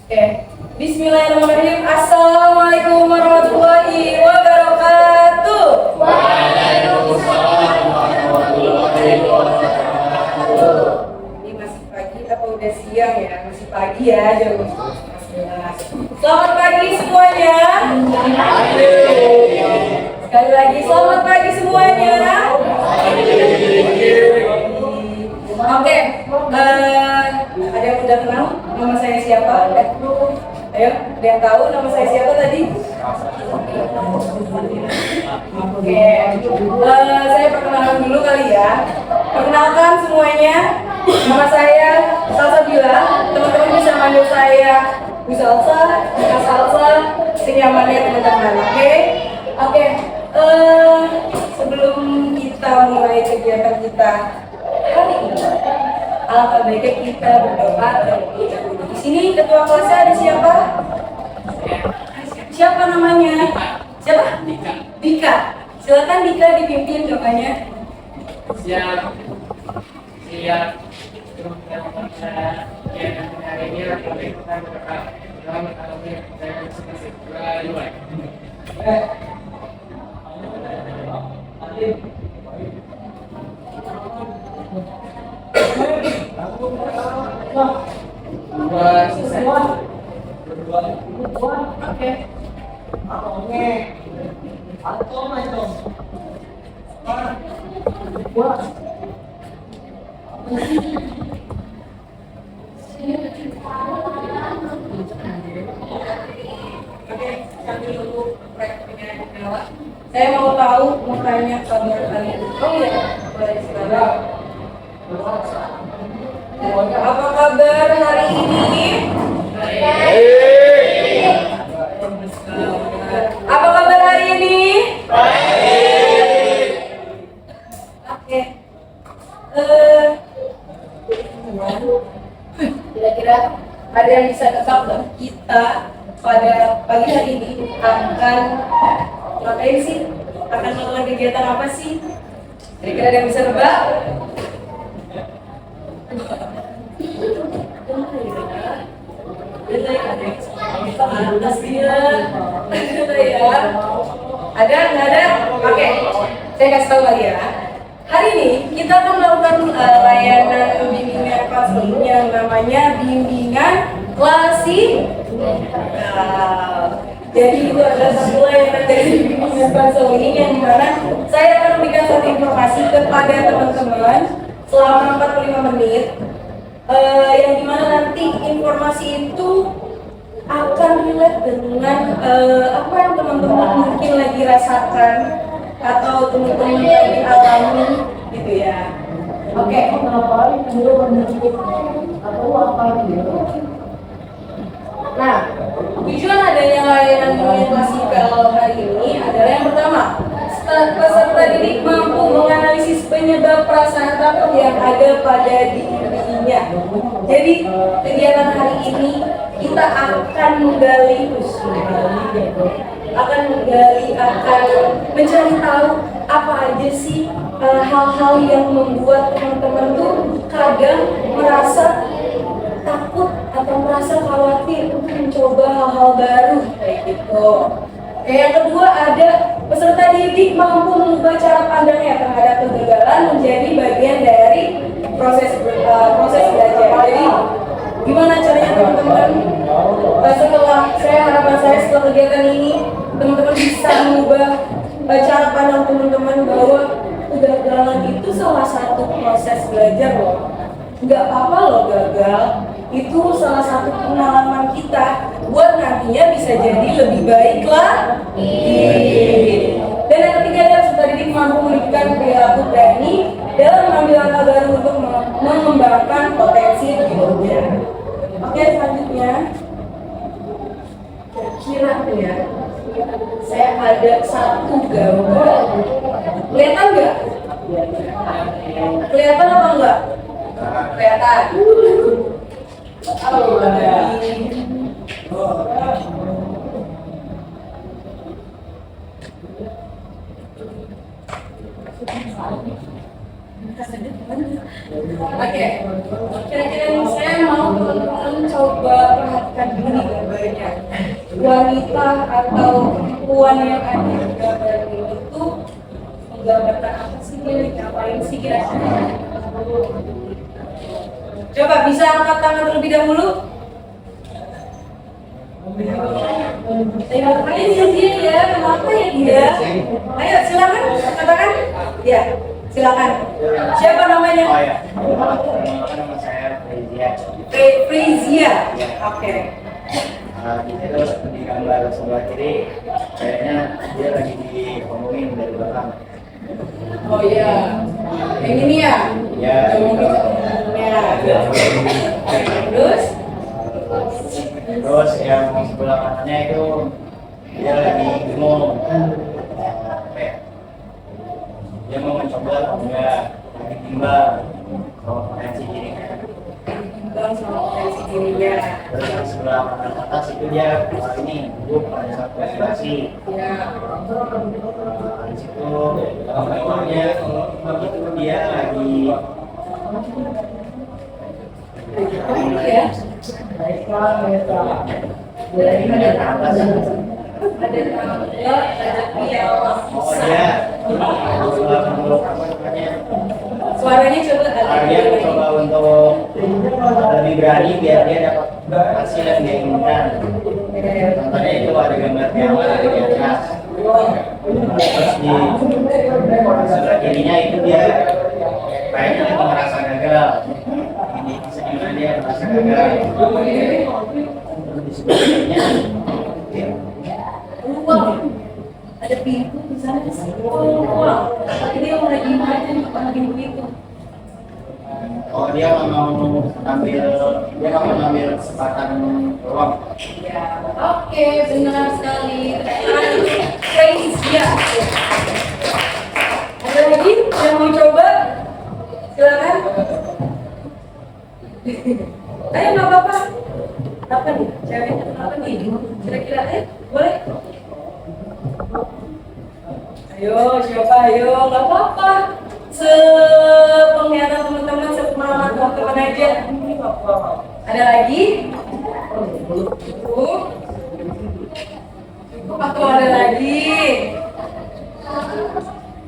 Oke, Bismillahirrahmanirrahim. Assalamualaikum warahmatullahi wabarakatuh. Waalaikumsalam warahmatullahi wabarakatuh. Ini masih pagi apa udah siang ya? Masih pagi ya, jam 11. Selamat pagi semuanya. Sekali lagi selamat pagi semuanya. Oke, ada yang udah kenal nama saya siapa? Ayo, ada yang tahu nama saya siapa tadi? Oke, saya perkenalkan dulu kali ya. Perkenalkan semuanya, nama saya Salsabila. Teman-teman bisa manggil saya Bu Salsa, Kak Salsa, senyamannya teman-teman. Oke. Sebelum kita mulai kegiatan kita hari ini, alangkah baiknya kita berdoa dan kita dulu. Di sini ketua kelasnya ada siapa? Siapa namanya? Siapa? Dika. Silakan Dika dipimpin doanya. Siap. Hari ini kita berdoa. Saya mau tanya kabar kalian. Oh iya, boleh sekarang. Apa kabar hari ini? Apa kabar hari ini? Oke. Kira-kira ada yang bisa tetap kita pada pagi hari ini akan ngapain sih? Akan melakukan kegiatan apa sih? Kira-kira ada yang bisa nebak? Atas dia. Ya. Ada? Nggak ada? Oke. Saya kasih tahu kali ya. Hari ini kita akan melakukan layanan bimbingan konseling yang namanya bimbingan klasikal. Jadi itu adalah satu layanan dari bimbingan konseling yang dimana saya akan memberikan satu informasi kepada teman-teman selama 45 menit, yang dimana nanti informasi itu akan relate dengan apa yang teman-teman mungkin lagi rasakan atau teman-teman lagi alami gitu ya. Oke. Nah, tujuan adanya layanan bimbingan klasikal hari ini adalah yang pertama, peserta didik mampu menganalisis penyebab perasaan takut yang ada pada dirinya. Jadi kegiatan hari ini kita akan menggali, akan mencari tahu apa aja sih hal-hal yang membuat teman-teman tuh kadang merasa takut atau merasa khawatir untuk mencoba hal-hal baru kayak gitu. Yang kedua, ada peserta didik mampu mengubah cara pandangnya terhadap kegagalan menjadi bagian dari proses belajar. Jadi gimana caranya teman-teman harapan saya setelah kegiatan ini teman-teman bisa mengubah cara pandang teman-teman bahwa kegagalan itu salah satu proses belajar loh. Nggak apa-apa loh gagal, itu salah satu pengalaman kita buat nantinya bisa jadi lebih baik lagi. Dan yang ketiga adalah peserta didik mampu menunjukkan perilaku berani dalam mengambil langkah baru untuk mengembangkan potensi dirinya. Oke, selanjutnya kira ya, saya ada satu gambar. Kelihatan nggak? Kelihatan apa enggak? Kelihatan. Oke, kira-kira nih saya mau teman-teman coba perhatikan dulu nih gambarnya. Wanita atau perempuan yang ada di gambar ini tuh menggambarkan apa sih, dia ngapain sih kira-kira? Coba bisa angkat tangan terlebih dahulu. Ayo, apa dia ya? Kenapa ya dia? Ayo silakan katakan. Ya, silakan. Siapa namanya? Oh ya, nama saya Frezia. Frezia. Oke. Di situ di gambar sebelah kiri, kayaknya dia lagi diomongin dari belakang. Oh iya. Yang ini ya? Ya. Ya. Terus? Terus yang sebelah kanannya itu dia lagi ngomong, apa ya? Dia mau mencoba atau enggak, lagi timbang kalau potensi gini. Timbang sama potensi dirinya. Terus yang sebelah kanan atas itu dia ini duduk pada saat presentasi. Ya. Di situ bawahnya itu dia lagi Oh iya. Ada tangga, ada piala. oh dia untuk apa namanya, Suaranya coba dia mencoba untuk lebih berani biar dia dapat hasil yang dia inginkan. Contohnya itu ada gambar piala ada di atas. Terus di sebelah kirinya itu dia kayaknya lagi merasa gagal. Ini seniman dia merasa gagal. Terus di sebelah kirinya Wow, ada pintu di sana di sini. Wow, ini yang lagi main di depan pintu itu. oh dia nggak mau ngambil kesempatan peluang. Ya, oke, benar sekali. Crazy ya. Ada lagi yang mau coba? Silakan. Ayo nggak apa-apa. Apa nih? Ceweknya apa nih? Kira-kira boleh? Ayo, siapa? Ayo, nggak apa-apa. Sepenglihatan teman-teman, sepemahaman teman-teman aja. Ada lagi? Cukup. Cukup atau ada lagi?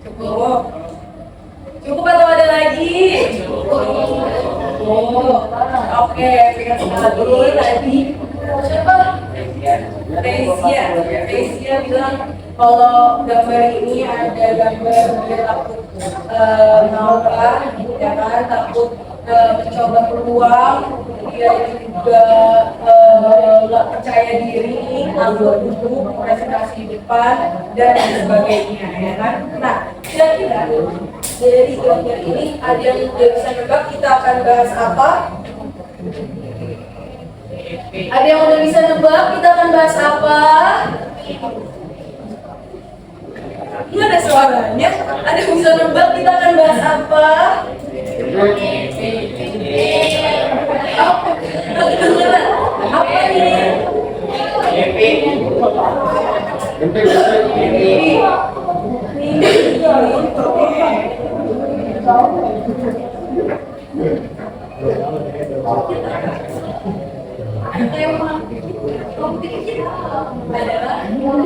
Cukup. Cukup atau ada lagi? Oh, oke, pegang sebelah dulu tadi. Siapa? Resia bilang kalau gambar ini ada gambar dia takut menolak, ya kan, takut mencoba peluang, dia juga nggak percaya diri, takut duduk presentasi di depan dan sebagainya, ya kan. Nah, kira-kira dari gambar ini ada yang udah bisa nebak kita akan bahas apa? Ada yang udah bisa nebak kita akan bahas apa? Ini ada suaranya. Ada yang bisa nebak kita akan bahas apa? Apa ini?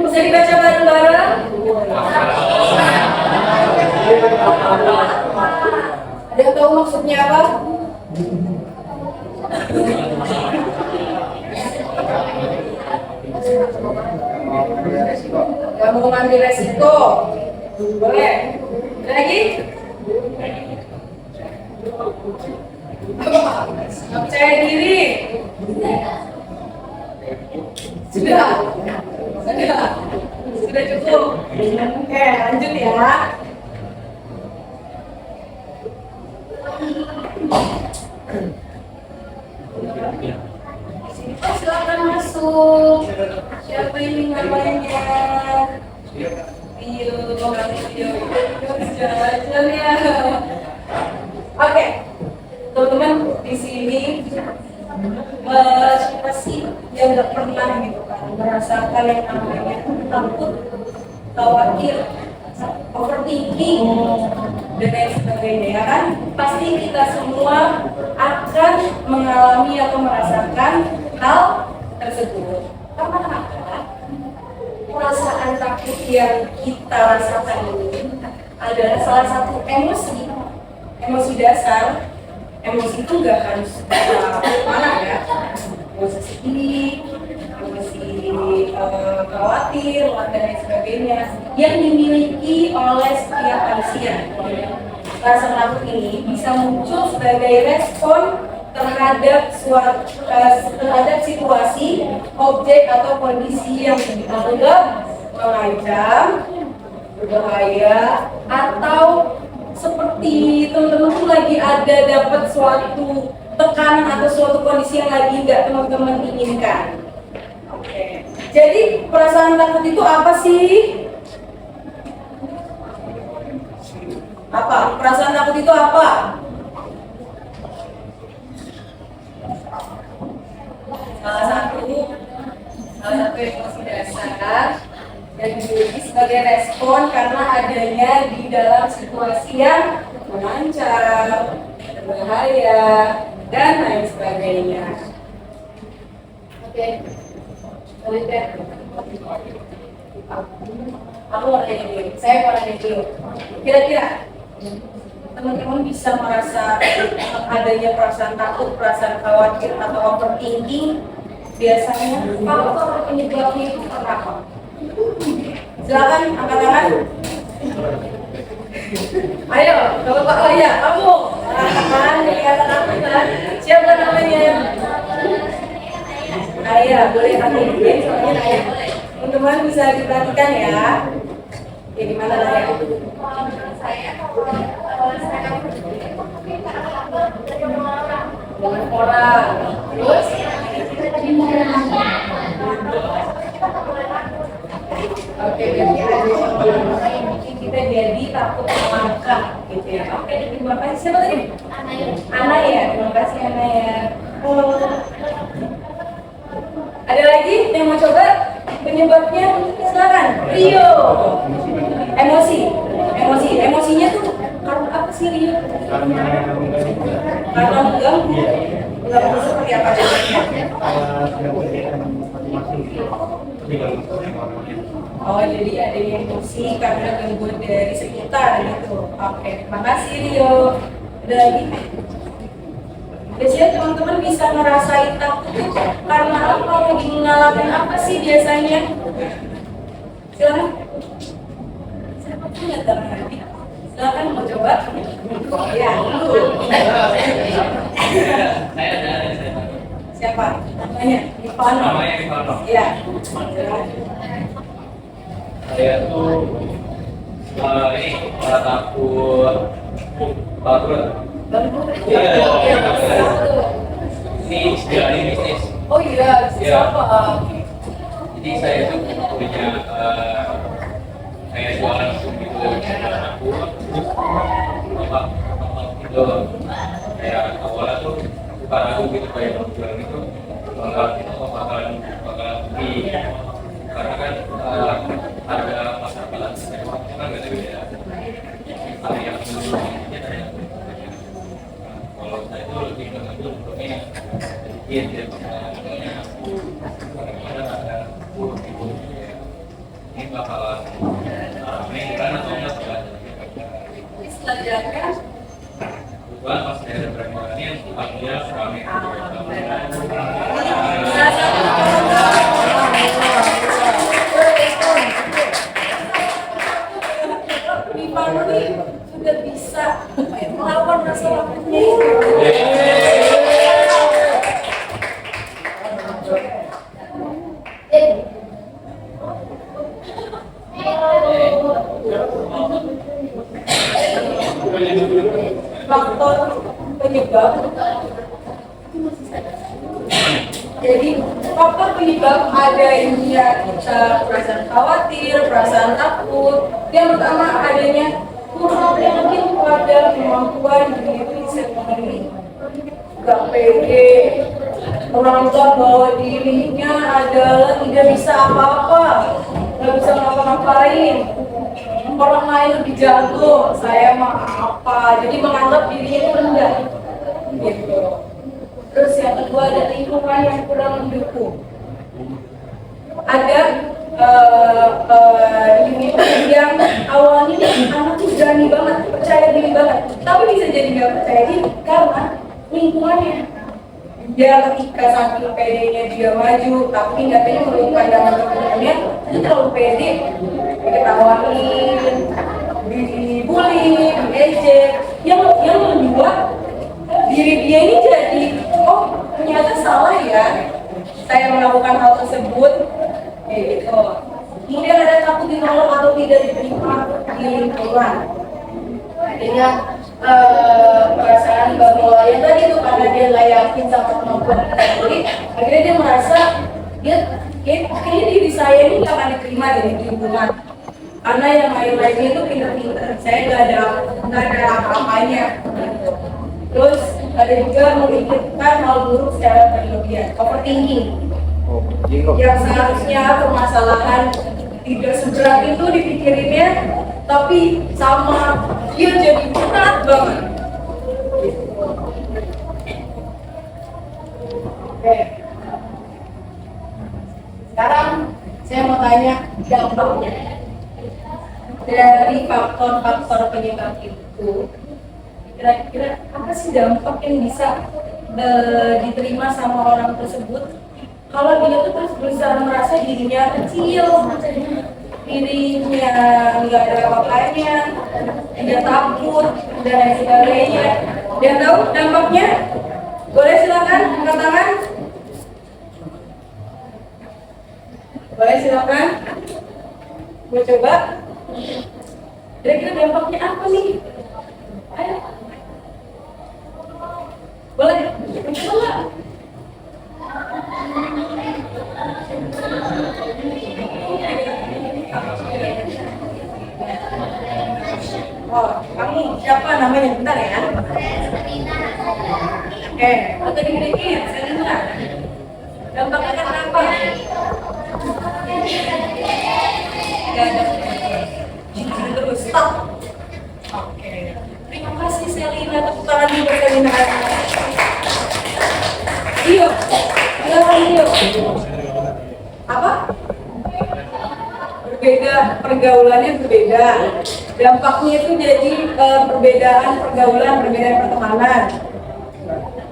Bisa dibaca bareng-bareng? Ada yang tahu maksudnya apa? Gak mau ngambil resiko. Boleh? Ada lagi? Gak percaya diri. Sudah cukup. Oke, lanjut ya. Silakan masuk. Siapa ini namanya? Video, jalan ya. Oke, teman-teman di sini siapa sih yang nggak pernah gitu kan merasakan yang namanya takut, khawatir, overthinking, dan lain sebagainya, ya kan? Pasti kita semua akan mengalami atau merasakan hal tersebut. Karena perasaan takut yang kita rasakan ini adalah salah satu emosi dasar. Emosi itu nggak harus mana ya, emosi sedih, emosi khawatir, dan lain sebagainya yang dimiliki oleh setiap manusia. Rasa takut ini bisa muncul sebagai respon terhadap situasi, objek atau kondisi yang dianggap mengancam, berbahaya, atau seperti teman-teman tuh lagi dapat suatu tekanan atau suatu kondisi yang lagi nggak teman-teman inginkan. Oke. Jadi perasaan takut itu apa sih? Apa? Perasaan takut itu apa? Salah satu emosi dasar yang dimiliki sebagai respon karena adanya di dalam situasi yang mengancam, berbahaya, dan lain sebagainya. Oke, selanjutnya. Aku mau nanya dulu, saya mau nanya dulu. Kira-kira teman-teman bisa merasa adanya perasaan takut, perasaan khawatir, atau overthinking? Biasanya faktor penyebabnya itu apa? Silakan angkat tangan. Ayo, Bapak Ayah, kamu angkat tangan kan? Siapa namanya? Ayah, boleh pakai ini, soalnya Ayah. Teman-teman bisa diperhatikan ya. Oke, gimana Ayah? Dengan orang. Terus? Oke, jadi ada yang bikin kita jadi takut melangkah gitu ya. Oke, terima kasih. Siapa tadi? Ana ya, terima kasih Ana ya. Ada lagi yang mau coba penyebabnya? Silakan. Rio. Emosinya tuh karena apa sih Rio? Karena mengganggu. Mengganggu seperti apa? Oh, jadi ada emosi karena gangguan dari sekitar gitu. Oke, terima kasih Rio. Ada lagi? Biasanya teman-teman bisa ngerasain takut tuh karena apa? Lagi ngalamin apa sih biasanya? Silakan. Siapa punya tangan? Silakan mau coba? Ya. Siapa? Namanya? Ivano. Namanya Ivano. Iya. Saya tuh ini takut bangkrut. Iya. Ini bisnis. Oh iya, bisnis apa? Jadi saya tuh punya kayak jualan gitu, aku apa itu kayak awalnya tuh bukan aku gitu kayak jualan itu enggak bakalan rugi karena kan harga pasar balas kan nggak beda. Ada yang kalau saya itu lebih mengambil produknya sedikit ya, kadang-kadang ada gitu. Ini bakalan meningkat atau enggak juga. Selanjutnya. Bukan pas saya berani yang dipanggil kami. Ivano nih sudah bisa melawan rasa takutnya itu. Faktor penyebab. Jadi faktor penyebab adanya kita perasaan khawatir, perasaan takut. Yang pertama adanya kurang yakin pada kemampuan diri sendiri, gak pede, merasa bahwa dirinya adalah tidak bisa apa-apa, gak bisa ngapa-ngapain. orang lain lebih jago, saya mah apa, jadi menganggap dirinya itu rendah gitu. Terus yang kedua ada lingkungan yang kurang mendukung. Ada yang awalnya anak tuh berani banget, percaya diri banget, tapi bisa jadi nggak percaya diri karena lingkungannya. Dia ketika saking pedenya dia maju, tapi katanya menurut pandangan teman-temannya itu terlalu pede, diketawain, dibully, diejek, yang membuat diri dia ini jadi, oh ternyata salah ya saya melakukan hal tersebut, gitu. Kemudian ada takut ditolak atau tidak diterima di lingkungan. Artinya perasaan bahwa yang tadi itu karena dia nggak yakin sama kemampuan kita sendiri, akhirnya dia merasa kayaknya diri saya ini nggak akan diterima dari lingkungan karena yang lain-lainnya itu pinter-pinter, saya nggak ada apa-apanya. Terus ada juga memikirkan hal buruk secara berlebihan, overthinking. Yang seharusnya permasalahan tidak seberat itu dipikirinnya, tapi sama dia jadi berat banget. Oke. Sekarang saya mau tanya dampaknya dari faktor-faktor penyebab itu. Kira-kira apa sih dampak yang bisa diterima sama orang tersebut kalau dia tuh terus berusaha merasa dirinya kecil, dirinya nggak ada apa-apanya, dia takut dan lain sebagainya. Dan tahu dampaknya? Boleh silakan angkat tangan. Boleh silakan. Mau coba? Kira-kira dampaknya apa nih? Ayo. Boleh? Coba. Oh, kamu siapa namanya? Bentar ya. Oke, atau dikit-dikit, saya dengar. Dampaknya kan apa? Gak ada. Terus stop. Oke. Terima kasih Selina, tepuk tangan juga Selina. Iyo, silakan Iyo. Apa? Berbeda, pergaulannya berbeda. Dampaknya itu jadi perbedaan pergaulan, perbedaan pertemanan.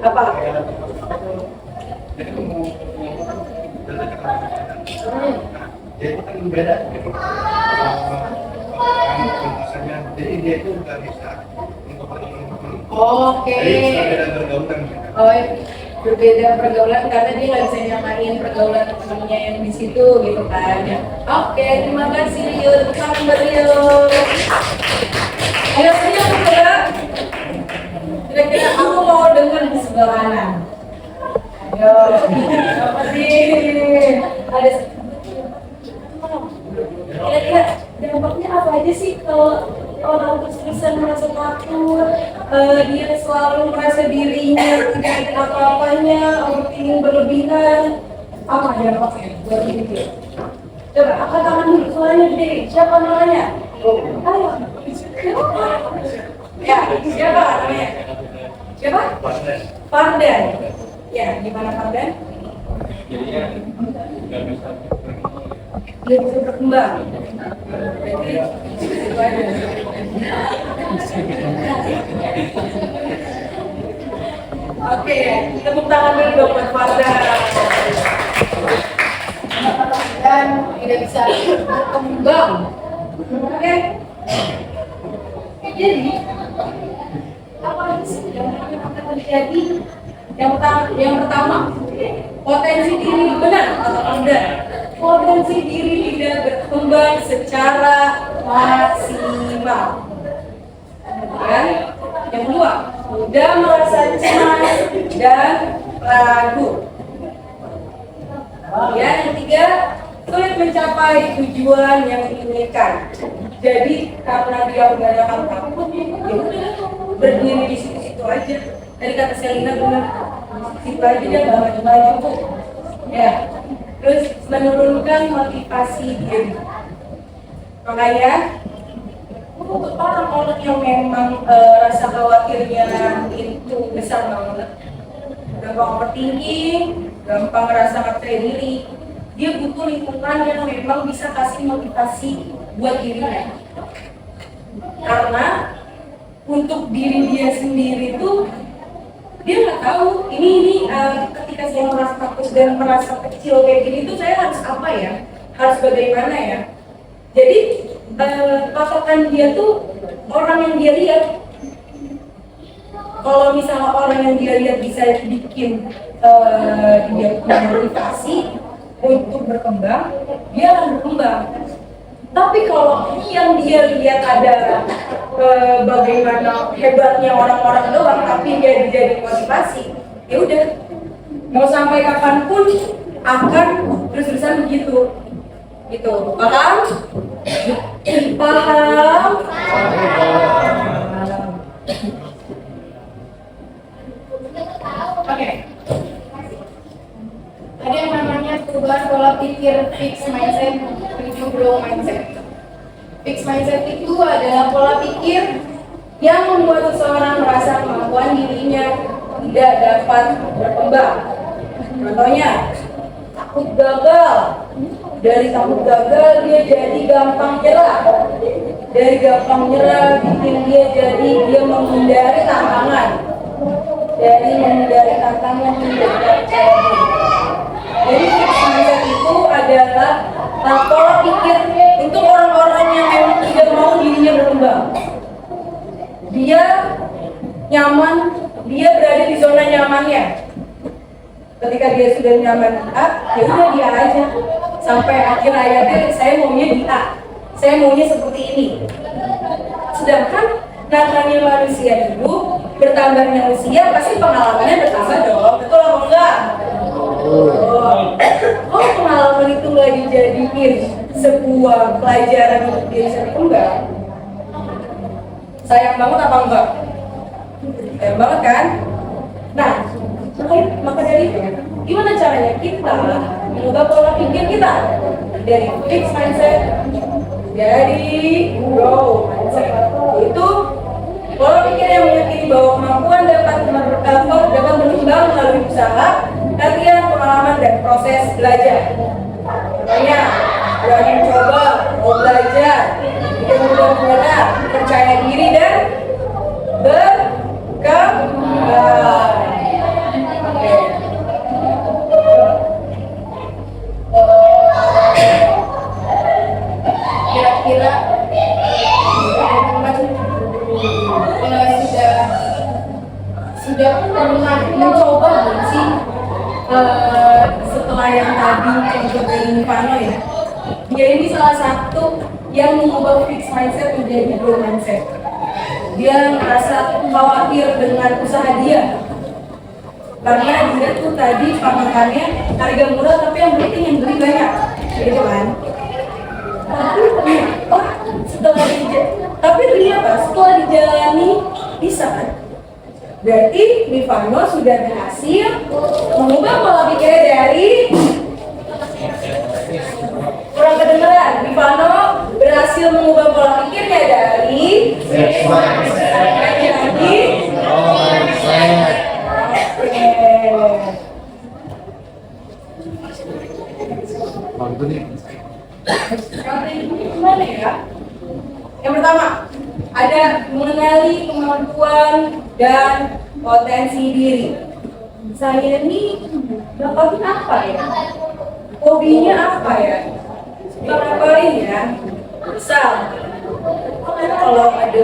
Apa? Jadi kan beda. Jadi dia itu nggak bisa untuk Oke. Jadi beda pergaulan. Oh, berbeda pergaulan karena dia nggak bisa nyamain pergaulan temennya yang di situ gitu kan. Oke, terima kasih Rio. Selamat buat Rio. Ayo punya saudara. Kira-kira aku mau dengar di sebelah kanan. Ayo. Apa sih? Ada. Kira-kira dampaknya apa aja sih kalau orang terus-terusan merasa takut, dia selalu merasa dirinya tidak ada apa-apanya, overthinking berlebihan, apa dampaknya buat diri dia? Coba angkat tangan dulu, suaranya gede. Siapa namanya? Ayo. Siapa? Ya, siapa namanya? Siapa? Fardan. Ya, gimana Fardan? Jadinya nggak bisa. Dia bisa berkembang. Jadi, itu aja. Oke, tepuk tangan dulu dong buat Fardan. Dan tidak bisa berkembang. Oke. Jadi, apa sih yang akan terjadi? Yang pertama, potensi diri benar atau tidak? Potensi diri tidak berkembang secara maksimal. Kemudian, yang kedua, mudah merasa cemas dan ragu. Kemudian yang ketiga, sulit mencapai tujuan yang diinginkan. Jadi karena dia udah ada hal takut, ya udah berdiri di situ-situ aja. Dari kata Selina benar, situ aja dia nggak maju-maju. Ya, terus menurunkan motivasi diri. Makanya Untuk orang-orang yang memang rasa khawatirnya itu besar banget, gampang overthinking, gampang ngerasa nggak percaya diri, dia butuh lingkungan yang memang bisa kasih motivasi buat dirinya. Karena untuk diri dia sendiri tuh dia nggak tahu ini ketika saya merasa takut dan merasa kecil kayak gini tuh saya harus apa ya, harus bagaimana ya. Jadi patokan dia tuh orang yang dia lihat. Kalau misalnya orang yang dia lihat bisa bikin dia punya motivasi untuk berkembang, dia akan berkembang. Tapi kalau yang dia lihat adalah bagaimana hebatnya orang-orang doang, tapi dia jadi motivasi, ya udah mau sampai kapanpun akan terus-terusan begitu. Gitu, paham? Paham? Oke. Ada yang namanya perubahan pola pikir fixed mindset menuju growth mindset. Fixed mindset itu adalah pola pikir yang membuat seseorang merasa kemampuan dirinya tidak dapat berkembang. Contohnya, takut gagal. Dari takut gagal dia jadi gampang nyerah. Dari gampang nyerah bikin dia menghindari tantangan. Dari menghindari tantangan menjadi percaya diri. Jadi fixed mindset itu adalah pola pikir untuk orang-orang yang memang tidak mau dirinya berkembang. Dia nyaman, dia berada di zona nyamannya. Ketika dia sudah nyaman ya udah dia aja. Sampai akhir hayatnya saya maunya di A, saya maunya seperti ini. Sedangkan namanya manusia hidup, bertambahnya usia pasti pengalamannya bertambah dong, betul apa enggak? Kalau pengalaman itu nggak dijadiin sebuah pelajaran untuk dia bisa berkembang, sayang banget apa enggak? Sayang banget kan? Nah, maka dari itu, gimana caranya kita mengubah pola pikir kita dari fixed mindset jadi growth mindset? Itu pola pikir yang meyakini bahwa kemampuan dapat berkembang melalui usaha, latihan, pengalaman, dan proses belajar. Contohnya, berani mencoba, mau belajar, tidak mudah menyerah, percaya diri, dan berkembang. Kira-kira sudah pernah mencoba belum sih setelah yang tadi contoh dari Nirvana ya? Dia ini salah satu yang mengubah fixed mindset menjadi growth mindset. Dia merasa khawatir dengan usaha dia karena dia tuh tadi patokannya harga murah tapi yang beli banyak, gitu kan? Tapi ternyata setelah dijalani bisa kan? Berarti Nirvana sudah berhasil mengubah pola pikirnya dari kurang kedengeran. Nirvana berhasil mengubah pola pikirnya dari gimana ya? Yang pertama, ada mengenali kemampuan dan potensi diri. Saya ini bakatnya apa ya? Hobinya apa ya? Suka ngapain ya? Misal, kalau ada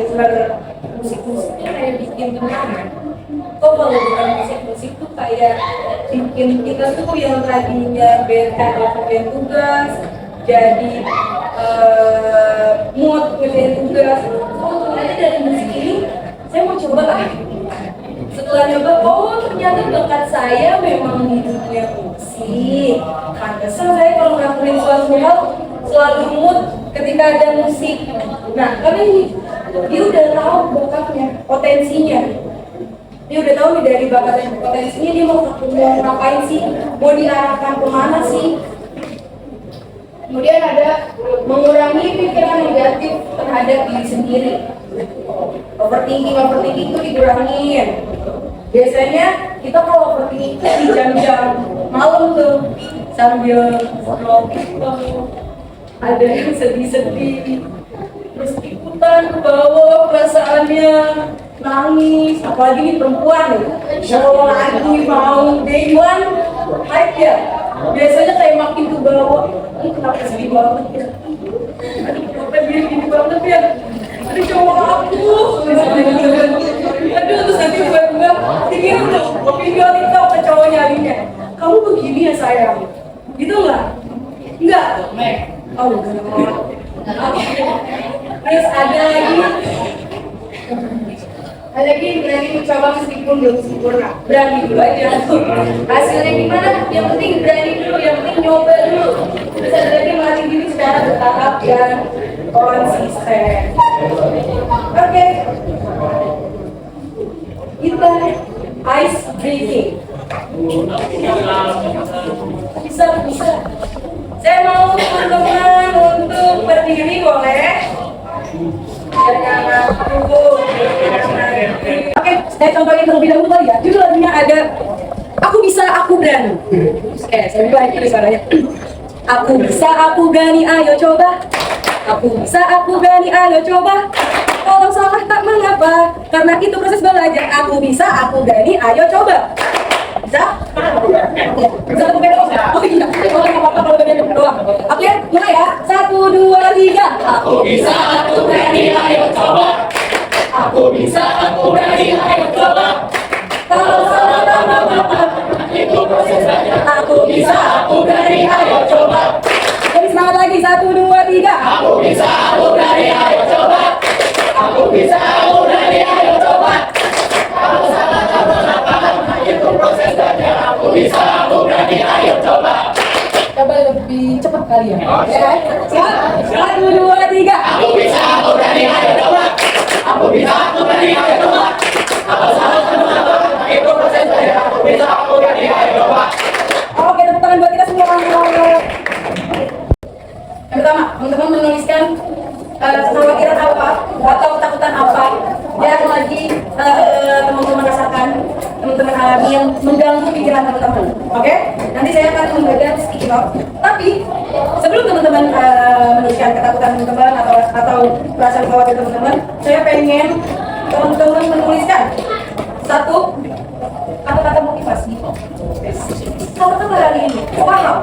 musik-musiknya kayak bikin kenangan. Kok kalau bukan musik tuh kayak bikin kita tuh yang tadinya bete tugas jadi mood ngerjain tugas. Oh ternyata dari musik ini saya mau coba setelah nyoba, oh ternyata bakat saya memang di dunia musik. Pantesan saya kalau ngelakuin suatu hal selalu mood ketika ada musik. Nah karena ini dia udah tahu bakatnya, potensinya. Dia udah tahu nih dari bakat dan potensinya dia mau ngapain sih, mau diarahkan kemana sih. Kemudian ada mengurangi pikiran negatif terhadap diri sendiri. Overthinking itu dikurangin. Biasanya kita kalau overthinking itu di jam-jam malam tuh sambil scroll TikTok, ada yang sedih-sedih, terus ikutan ke bawah perasaannya, nangis. Apalagi nih perempuan nih, kalau lagi mau day one, hype ya. Biasanya kayak makin ke bawah, ini kenapa sedih banget ya? Aduh, kenapa dia gini banget ya? Aduh, cowok aku. Aduh, terus nanti tiba-tiba dikirim tuh video TikTok ke cowoknya Alinnya. Kamu begini ya sayang? Gitu nggak? Enggak? Oh, enggak. Oke. Terus ada lagi berani mencoba meskipun belum sempurna. Berani dulu aja. Hasilnya gimana? Yang penting berani dulu, yang penting nyoba dulu. Terus ada lagi melatih diri secara bertahap dan konsisten. Oke. Kita ice breathing. Bisa. Saya mau teman-teman untuk berdiri boleh? Oke, saya contohin terlebih dahulu kali ya. Judul lagunya ada Aku Bisa, Aku Berani. Saya ubah itu suaranya. Aku bisa, aku berani, ayo coba. Aku bisa, aku berani, ayo coba. Kalau salah tak mengapa, karena itu proses belajar. Aku bisa, aku berani, ayo coba. Bisa? Bisa aku beda? Oh iya, kalau apa-apa kalau beda doang. Oke, mulai ya. 1, 2, 3. Aku bisa, aku berani, ayo coba. Aku bisa, aku berani, ayo coba. Kalau salah tak mengapa, itu proses belajar. Aku bisa, aku berani, ayo coba. Jadi semangat lagi, 1, 2, 3. Aku bisa, aku berani, ayo coba. Aku bisa, aku berani, ayo coba. Kalau salah tak mengapa, itu proses belajar. Aku bisa, aku berani, ayo coba. Coba lebih cepat kali ya. Oke, siap? 1, 2, 3. Aku bisa, aku berani, ayo coba. Aku bisa, aku berani, ayo coba. Kalau salah tak mengapa, itu proses belajar. Aku bisa, aku berani, ayo coba. Oke, tepuk tangan buat kita semua. Yang pertama, teman-teman menuliskan kekhawatiran apa atau ketakutan apa yang lagi teman-teman rasakan, teman-teman alami yang mengganggu pikiran teman-teman. Oke? Nanti saya akan membagikan sticky note. Tapi sebelum teman-teman menuliskan ketakutan teman-teman atau perasaan khawatir teman-teman, saya pengen teman-teman menuliskan satu kata-kata motivasi. Kata-kata hari ini, paham?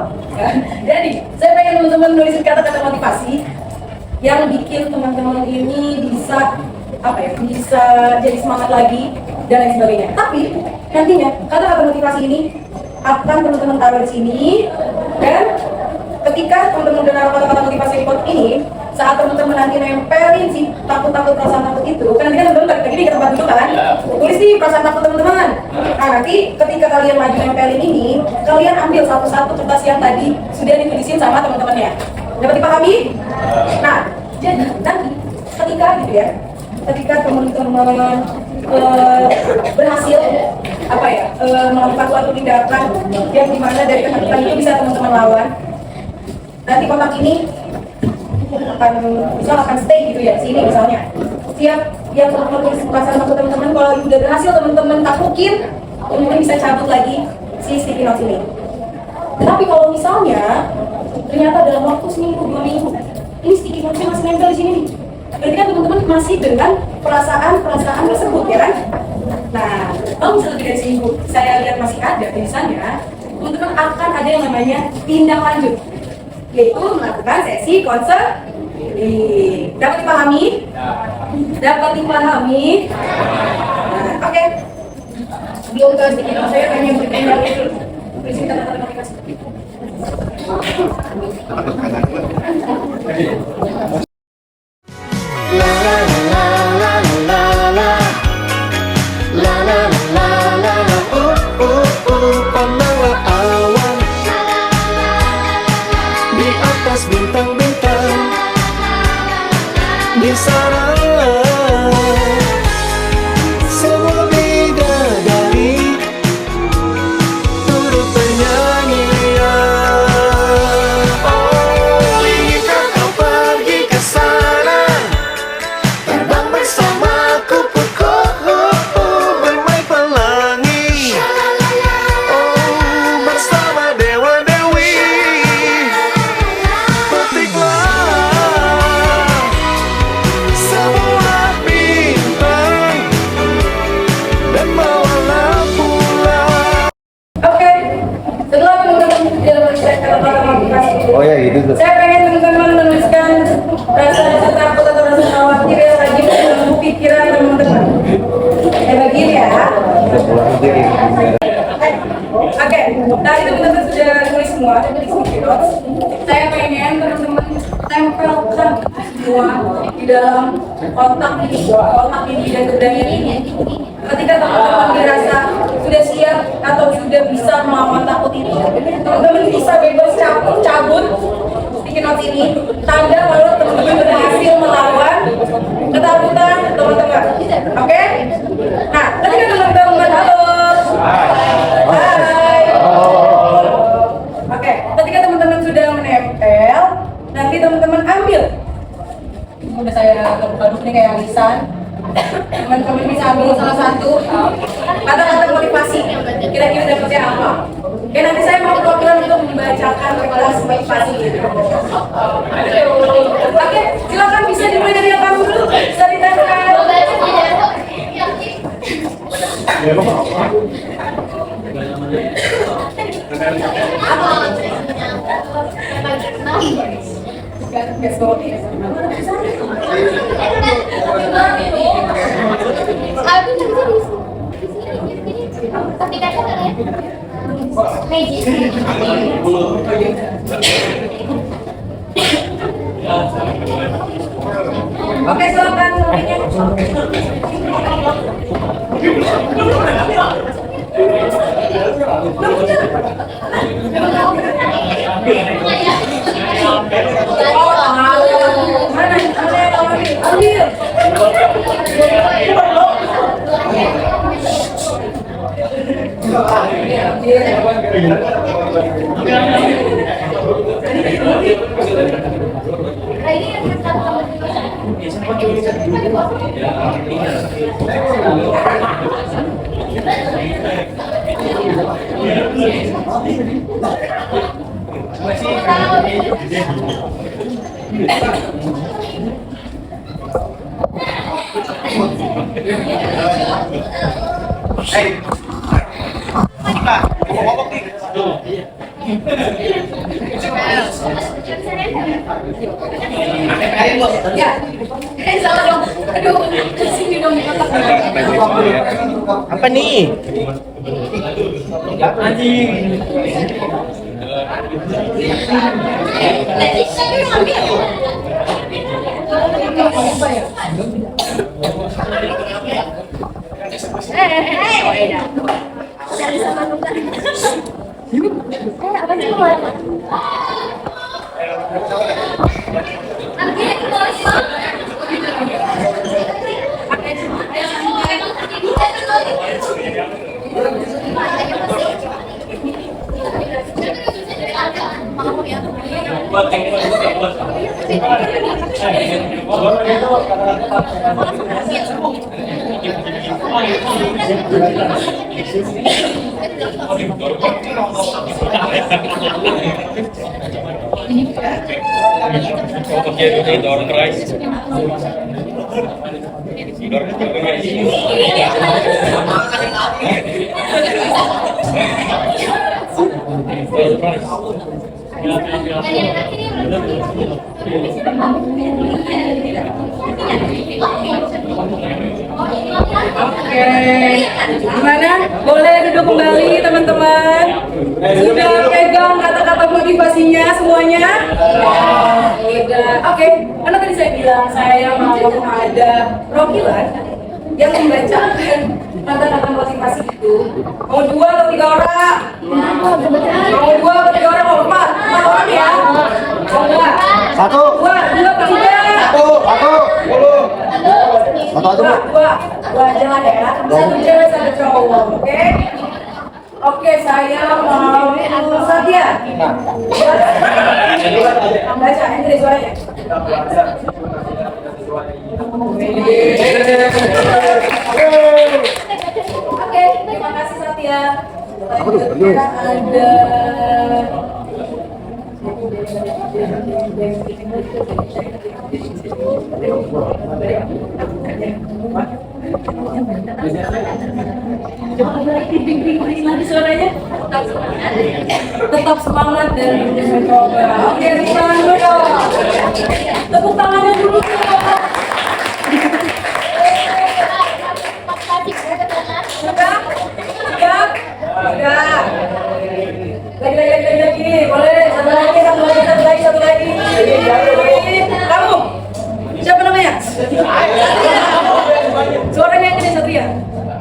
Jadi, saya pengen teman-teman menulis kata-kata motivasi yang bikin teman-teman ini bisa bisa jadi semangat lagi dan lain sebagainya. Tapi nantinya kata-kata motivasi ini akan teman-teman taruh di sini, dan ketika teman-teman udah naruh kata-kata motivasi di pot ini, saat teman-teman nanti nempelin si takut-takut perasaan takut itu, kan nanti kan teman-teman balik lagi ke tempat itu kan, tulis di perasaan takut teman-teman. Nah nanti ketika kalian lagi nempelin ini, kalian ambil satu-satu kertas yang tadi sudah ditulisin sama teman-temannya. Dapat dipahami? Nah, jadi nanti ketika gitu ya, ketika teman-teman berhasil melakukan suatu tindakan yang dimana dari ketakutan itu bisa teman-teman lawan, nanti kotak ini akan stay gitu ya, sini misalnya. Siap yang teman-teman perasaan takut teman-teman, kalau udah berhasil teman-teman takutin, teman-teman bisa cabut lagi si sticky note ini. Tapi kalau misalnya ternyata dalam waktu seminggu 2 minggu ini sticky note masih nempel di sini nih, berarti kan teman-teman masih dengan perasaan tersebut ya kan. Nah, kalau misalnya tidak seminggu saya lihat masih ada tulisannya, teman-teman akan ada yang namanya tindak lanjut, yaitu melakukan sesi konseling. Dapat dipahami? Dapat dipahami? Nah, oke. Sebelum ke sticky note, saya pengen bertanya dulu. Berisi kata-kata motivasi. Pandanglah awan di atas bintang-bintang, di sana semua bidadari turut bernyanyi. Oh, Setelah teman-teman sudah menuliskan kata-kata motivasi itu, Oh ya gitu tuh. saya pengen teman-teman menuliskan rasa takut atau rasa khawatir yang lagi mengganggu pikiran teman-teman. Saya bagiin ya. Udah pulang aja ya. Oke, tadi teman-teman sudah tulis semua di sticky notes. Saya pengen teman-teman tempelkan semua di dalam otak ini dan keberanian ini. Ketika teman-teman dirasa sudah siap atau sudah bisa melawan takut ini, teman-teman bisa bebas cabut sticky notes ini, tanda kalau teman-teman berhasil melawan ketakutan teman-teman. Oke? Nah, ketika teman-teman halo. Hai. Oke, ketika teman-teman sudah menempel, nanti teman-teman ambil. Udah saya aduk nih kayak lisan. Teman-teman bisa ambil salah satu kata-kata motivasi. Kira-kira dapetnya apa? Oke, nanti saya mau perwakilan untuk membacakan kelas motivasi itu. Oke, silakan bisa dimulai dari yang kamu dulu. Bisa ditempel. Oke, silakan. Ya, salah dong. Aduh, kesini dong kotaknya. Apa nih? Oke, gimana? Boleh duduk kembali teman-teman? Sudah pegang kata-kata motivasinya semuanya? Sudah. Oke, karena tadi saya bilang saya mau ada perwakilan yang membacakan kata-kata motivasi itu. Mau 2 atau 3 orang? Mau 2 atau 3 orang? Mau 4? 4 orang ya? Mau 2? Satu. 2 atau 3? Dua aja lah ya. Satu cewek, satu cowok, oke? Oke, saya mau Satya. Baca, ini dari suaranya. Oke, terima kasih Satya. Selanjutnya ada suaranya? Tetap semangat dan mencoba. Oke, tepuk tangan dulu dong. Tepuk tangannya dulu dong. Sudah? Sudah? Sudah. Lagi. Boleh. Satu lagi. Kamu? Siapa namanya? Suaranya yang gede, Satria.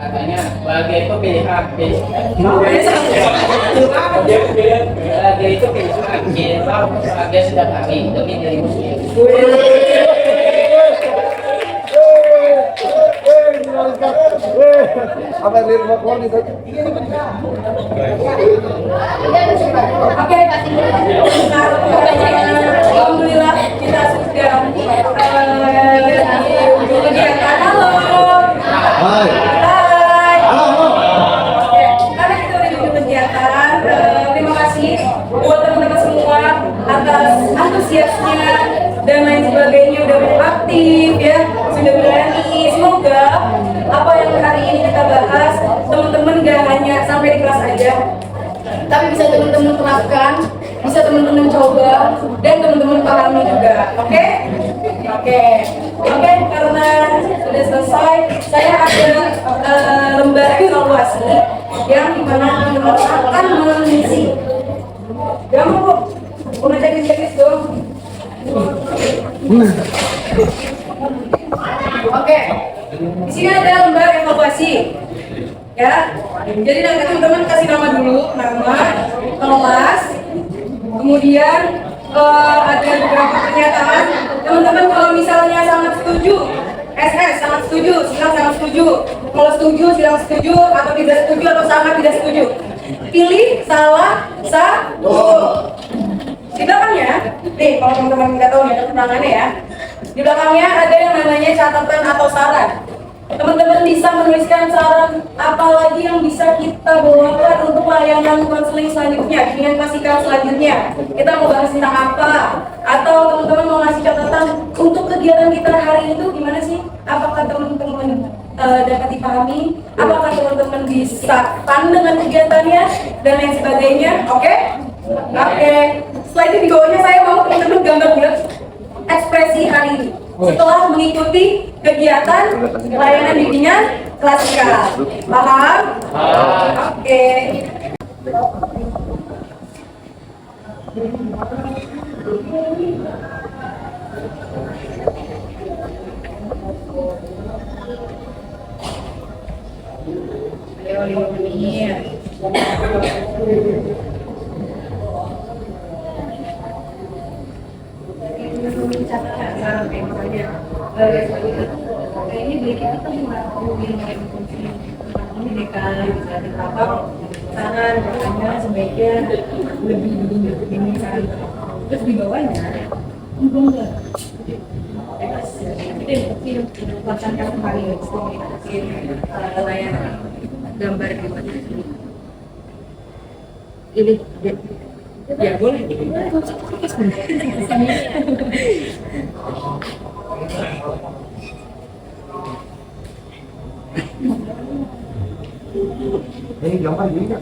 Katanya bahagia itu pilihan. Bahagia itu pilihan. Cinta bahagia sedang hari demi dirimu sendiri. Apa yang lihat mau itu? Oke, alhamdulillah kita sudah kegiatan. Halo. Hai. Hai. Oke, karena kita udah di kegiatan, terima kasih buat teman-teman semua atas antusiasnya dan lain sebagainya, udah aktif ya, sudah berani. Semoga apa yang hari ini kita bahas teman-teman gak hanya sampai di kelas aja, tapi bisa teman-teman terapkan, bisa teman-teman coba, dan teman-teman pahami juga. Oke? Karena sudah selesai, saya ada lembar evaluasi yang dimana teman-teman akan mengisi. Gampang kok, udah checklist dong. Oke, di sini ada lembar evaluasi. Ya, jadi nanti teman-teman kasih nama dulu, nama, kelas, kemudian ada beberapa pernyataan. Teman-teman kalau misalnya sangat setuju, SS sangat setuju, silang sangat setuju. Kalau setuju, silang setuju, atau tidak setuju, atau sangat tidak setuju. Pilih salah satu. Di belakangnya, nih kalau teman-teman nggak tahu nih ada penerangannya ya. Di belakangnya ada yang namanya catatan atau saran. Teman-teman bisa menuliskan saran apa lagi yang bisa kita bawakan untuk layanan konseling selanjutnya, dengan pastikan selanjutnya. Kita mau bahas tentang apa? Atau teman-teman mau ngasih catatan untuk kegiatan kita hari itu gimana sih? Apakah teman-teman dapat dipahami? Apakah teman-teman bisa paham dengan kegiatannya dan lain sebagainya? Oke? Setelah itu di bawahnya saya mau teman-teman gambar bulat ekspresi hari ini setelah mengikuti kegiatan layanan bimbingan klasikal. Paham? Oke. Ayo 5 menit. Ini beli kita tuh mau ini kan bisa ditambah saran katanya sebaiknya lebih begini kan, terus di bawahnya enggak kita laksanakan kembali layanan gambar gimana ini ya boleh. Ini gambar ini nggak?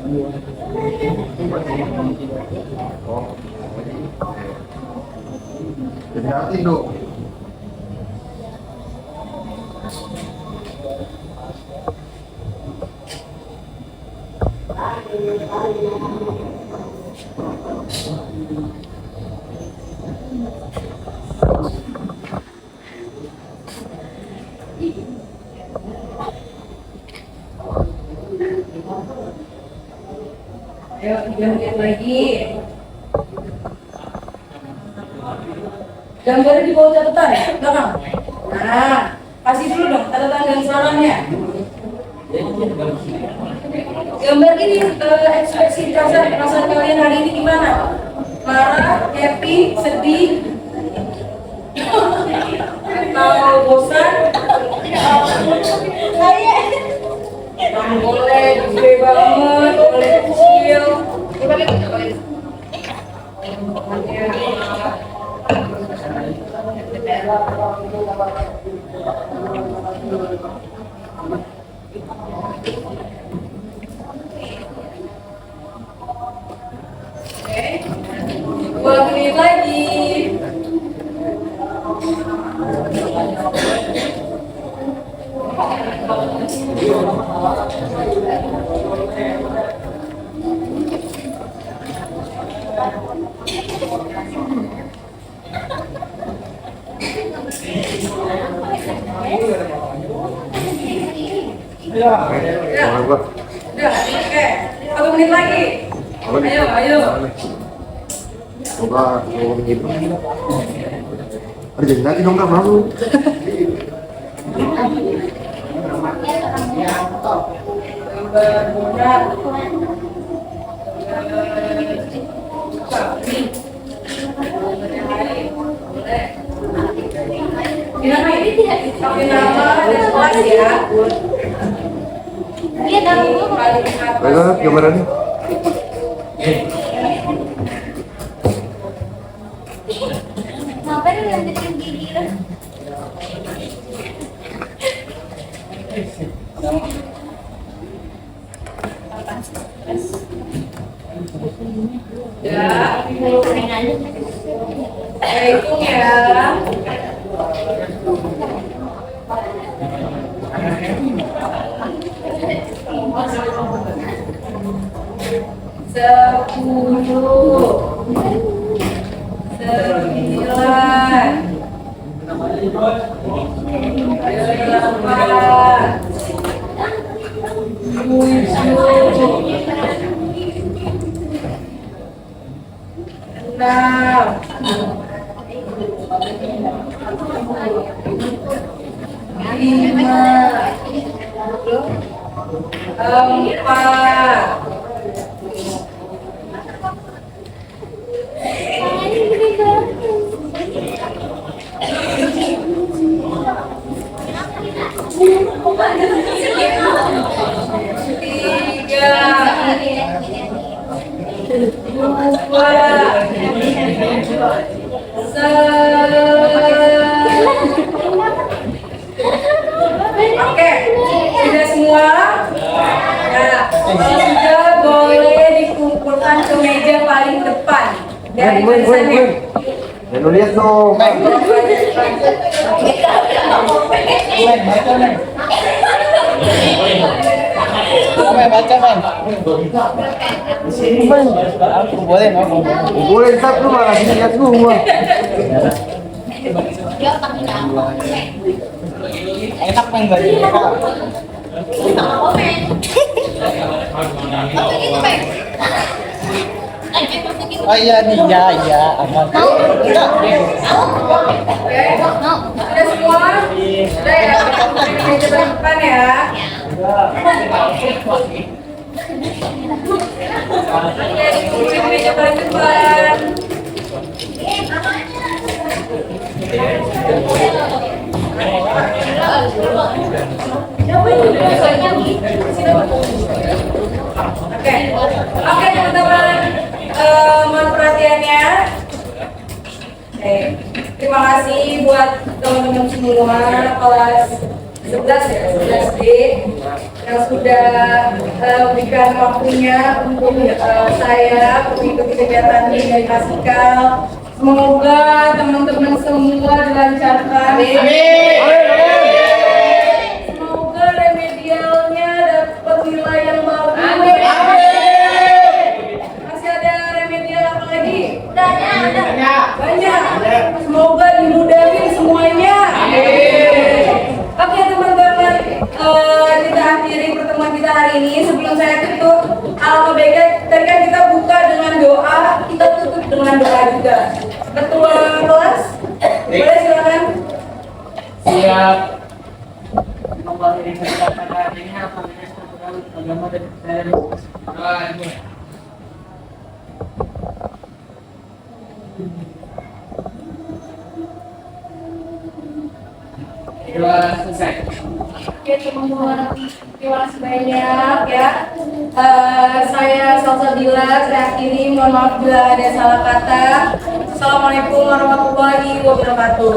Oh. Jadi arti dong. Ayo 3 menit lagi. Gambar di bawah catatan ya, belakang. Nah, kasih dulu dong catatan dan sarannya. Gambar ini ekspresi perasaan kalian hari ini gimana? Marah, happy, sedih, atau bosan? Boleh gede banget, boleh kecil. Oke, 1 menit lagi. Ayo. Coba ngomong gitu. Ada jadi nanti dong Kak, malu. Bermudah. Nama ini tidak pakai nama dan kelas ya. Iya, tahu. Paling atas. Ayo gambarannya. Ngapain lu lanjutin gigi lu? Ya, Main aja. hitung ya. Sepuluh, 9, 8, Oke, sudah semua? Nah, sudah boleh dikumpulkan ke meja paling depan. Dari tulisannya. Lu lihat dong. Baca man. Aku boleh ngomong. Boleh ntar lu malah lihat gua. Dia pakai nama. Enak main baju. Komen. Apa gitu, Pak? Oh iya nih, ya, aman. Enggak. Oke, sudah semua? Sudah ya, di meja paling depan ya. Oke, dikumpulin di meja paling depan. Oke teman-teman, mohon perhatiannya. Oke, terima kasih buat teman-teman semua kelas 11 ya, 11D yang sudah memberikan waktunya untuk saya mengikuti kegiatan ini dari Masikal. Semoga teman-teman semua dilancarkan. Semoga remedialnya dapat nilai yang bagus. Masih ada remedial apa lagi? Banyak. Semoga dimudahin semuanya. Oke teman-teman, kita akhiri pertemuan kita hari ini. Sebelum saya tutup, alfabetnya tadi kan kita buka dengan doa, kita tutup dengan doa juga. Ketua kelas, boleh silakan. Siap. Selesai. Oke teman-teman, terima kasih banyak ya. Saya Salsabila, saya akhiri. Mohon maaf bila ada salah kata. Assalamualaikum warahmatullahi wabarakatuh.